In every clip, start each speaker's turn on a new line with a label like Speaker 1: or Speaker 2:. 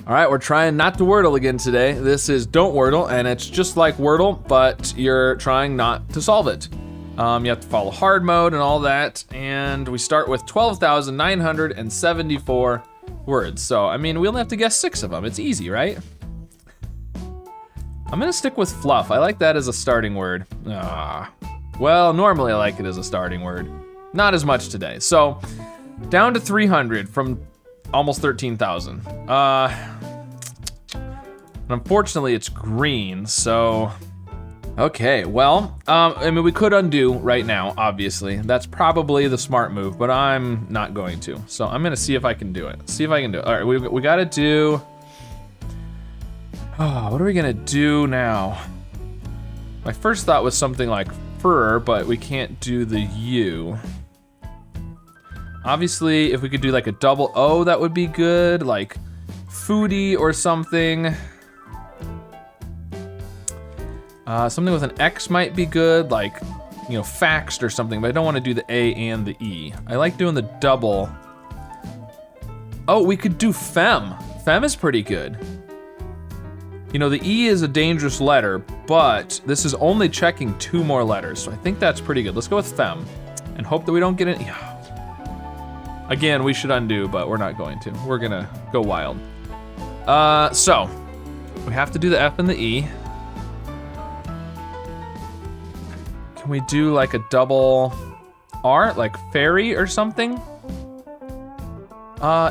Speaker 1: All right, we're trying not to Wordle again today. This is DontWordle, and it's just like Wordle, but you're trying not to solve it. You have to follow hard mode and all that, and we start with 12,974 words. So, I mean, we only have to guess 6 of them. It's easy, right? I'm gonna stick with fluff. I like that as a starting word. Well, normally I like it as a starting word. Not as much today. So, down to 300 from almost 13,000. Unfortunately, it's green, so... Okay, well, I mean, we could undo right now, obviously. That's probably the smart move, but I'm not going to. So I'm gonna see if I can do it. See if I can do it. All right, we gotta do... Oh, what are we gonna do now? My first thought was something like fur, but we can't do the U. Obviously, if we could do like a double O, that would be good, like foodie or something. Something with an X might be good, like, you know, faxed or something, but I don't want to do the A and the E. I like doing the double. Oh, we could do fem. Fem is pretty good. You know, the E is a dangerous letter, but this is only checking 2 more letters, so I think that's pretty good. Let's go with fem and hope that we don't get any. Again, we should undo, but we're not going to. We're gonna go wild. So, we have to do the F and the E. Can we do like a double R, like fairy or something?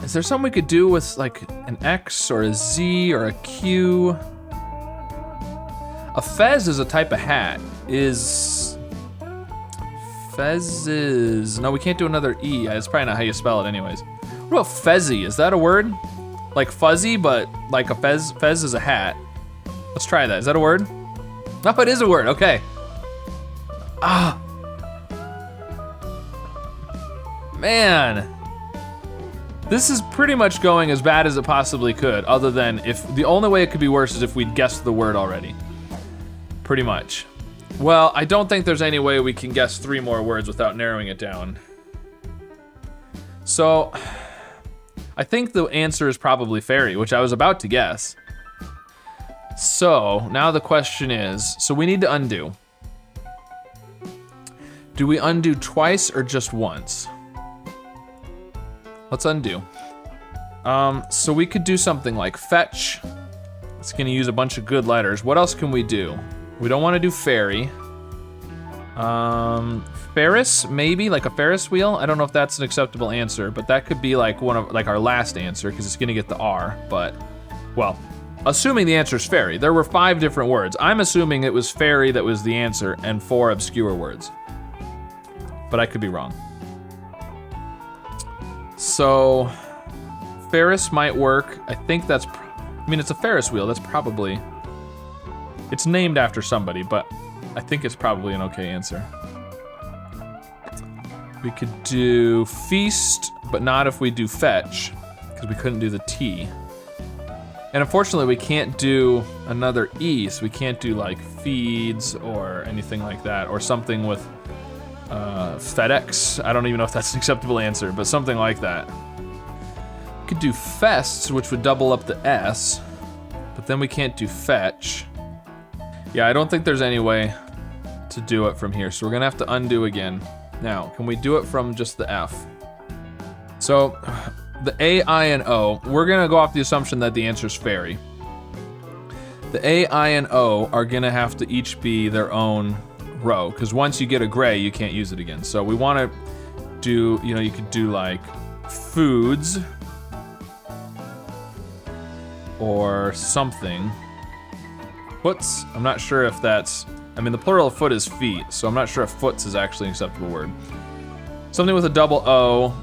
Speaker 1: Is there something we could do with like an X or a Z or a Q? A fez is a type of hat. Fezzes. No, we can't do another E. It's probably not how you spell it anyways. What about fezzy? Is that a word? Like fuzzy, but like a fez. Fez is a hat. Let's try that. Is that a word? No, it is a word. Okay. Man. This is pretty much going as bad as it possibly could, other than if the only way it could be worse is if we'd guessed the word already. Pretty much. Well, I don't think there's any way we can guess 3 more words without narrowing it down. So, I think the answer is probably fairy, which I was about to guess. So, now the question is, so we need to undo. Do we undo twice or just once? Let's undo. So we could do something like fetch. It's gonna use a bunch of good letters. What else can we do? We don't wanna do fairy. Ferris, maybe, like a Ferris wheel? I don't know if that's an acceptable answer, but that could be like one of, like our last answer, because it's gonna get the R, but, well, assuming the answer is fairy. There were 5 different words. I'm assuming it was fairy that was the answer and 4 obscure words. But I could be wrong. So, Ferris might work. I think that's, I mean, it's a Ferris wheel. That's probably, it's named after somebody, but I think it's probably an okay answer. We could do feast, but not if we do fetch, because we couldn't do the T. And unfortunately, we can't do another E, so we can't do like feeds or anything like that, or something with FedEx. I don't even know if that's an acceptable answer, but something like that. We could do fests, which would double up the S, but then we can't do fetch. Yeah, I don't think there's any way to do it from here, so we're gonna have to undo again. Now, can we do it from just the F? So, the A, I, and O, we're gonna go off the assumption that the answer is fairy. The A, I, and O are gonna have to each be their own row, because once you get a gray, you can't use it again. So we wanna do, you know, you could do like foods or something. Foots, I'm not sure if that's, I mean, the plural of foot is feet, so I'm not sure if foots is actually an acceptable word. Something with a double O,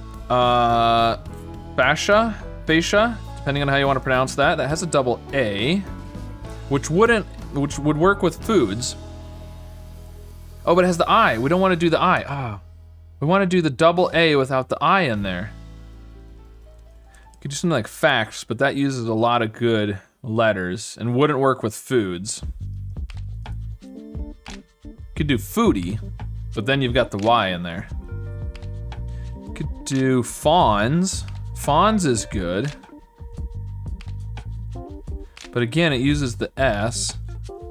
Speaker 1: fascia, depending on how you want to pronounce that. That has a double A, which would work with foods. Oh, but it has the I. We don't want to do the I. Ah, we want to do the double A without the I in there. You could do something like facts, but that uses a lot of good letters and wouldn't work with foods. You could do foodie, but then you've got the Y in there. You could do fawns. Fawns is good. But again, it uses the S.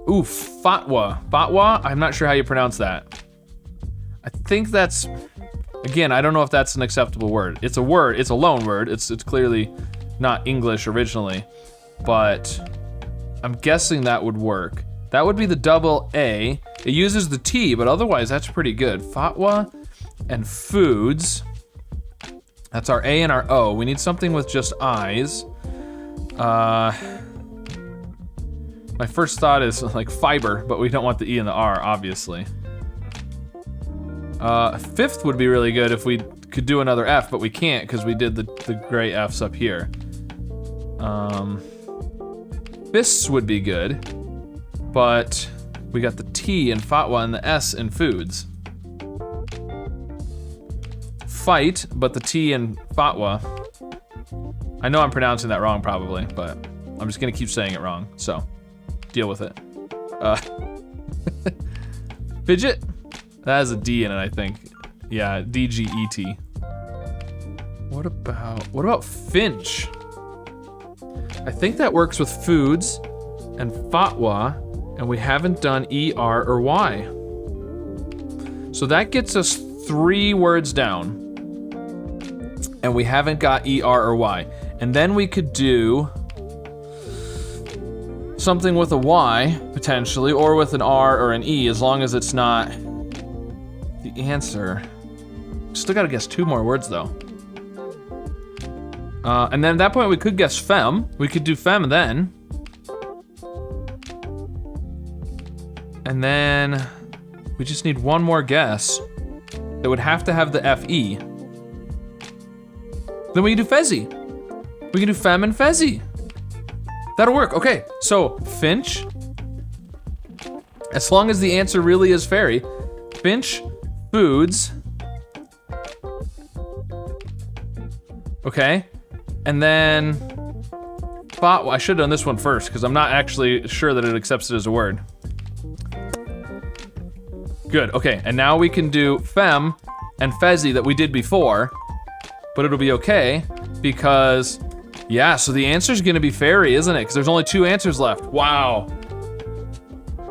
Speaker 1: Ooh, fatwa. Fatwa? I'm not sure how you pronounce that. I think that's, again, I don't know if that's an acceptable word. It's a word, it's a loan word. It's clearly not English originally, but I'm guessing that would work. That would be the double A. It uses the T, but otherwise that's pretty good. Fatwa and foods. That's our A and our O. We need something with just I's. My first thought is like fiber, but we don't want the E and the R, obviously. Fifth would be really good if we could do another F, but we can't because we did the gray F's up here. Fists would be good, but we got the T in fatwa and the S in foods. Fight, but the T in fatwa. I know I'm pronouncing that wrong probably, but I'm just gonna keep saying it wrong, so deal with it. Fidget? That has a D in it, I think. Yeah, D-G-E-T. What about finch? I think that works with foods and fatwa, and we haven't done E, R, or Y. So that gets us 3 words down, and we haven't got E, R, or Y. And then we could do something with a Y, potentially, or with an R or an E, as long as it's not the answer. Still gotta guess 2 more words, though. And then at that point, we could guess femme. We could do femme then. And then we just need 1 more guess. It would have to have the F-E. Then we can do fezzy. We can do femme and fezzy. That'll work, okay. So, finch. As long as the answer really is fairy. Finch, foods. Okay. And then, I should have done this one first because I'm not actually sure that it accepts it as a word. Good, okay, and now we can do femme and fezzy that we did before, but it'll be okay because, yeah, so the answer's gonna be fairy, isn't it? Because there's only 2 answers left. Wow.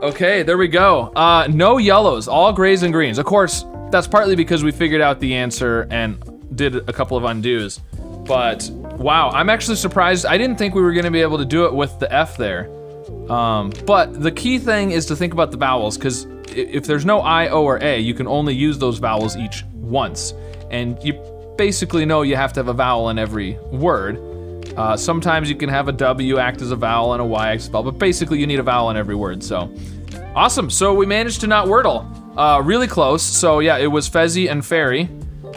Speaker 1: Okay, there we go. No yellows, all grays and greens. Of course, that's partly because we figured out the answer and did a couple of undos. But wow, I'm actually surprised. I didn't think we were gonna be able to do it with the F there. But the key thing is to think about the vowels, because if there's no I, O, or A, you can only use those vowels each once. And you basically know you have to have a vowel in every word. Sometimes you can have a W act as a vowel and a Y act as a vowel, but basically you need a vowel in every word, so. Awesome, so we managed to not Wordle. Really close, so yeah, it was fezzy and fairy.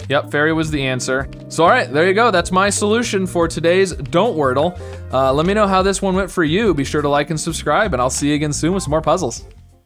Speaker 1: Yep, fairy was the answer. So all right, there you go. That's my solution for today's Don't Wordle. Let me know how this one went for you. Be sure to like and subscribe, and I'll see you again soon with some more puzzles.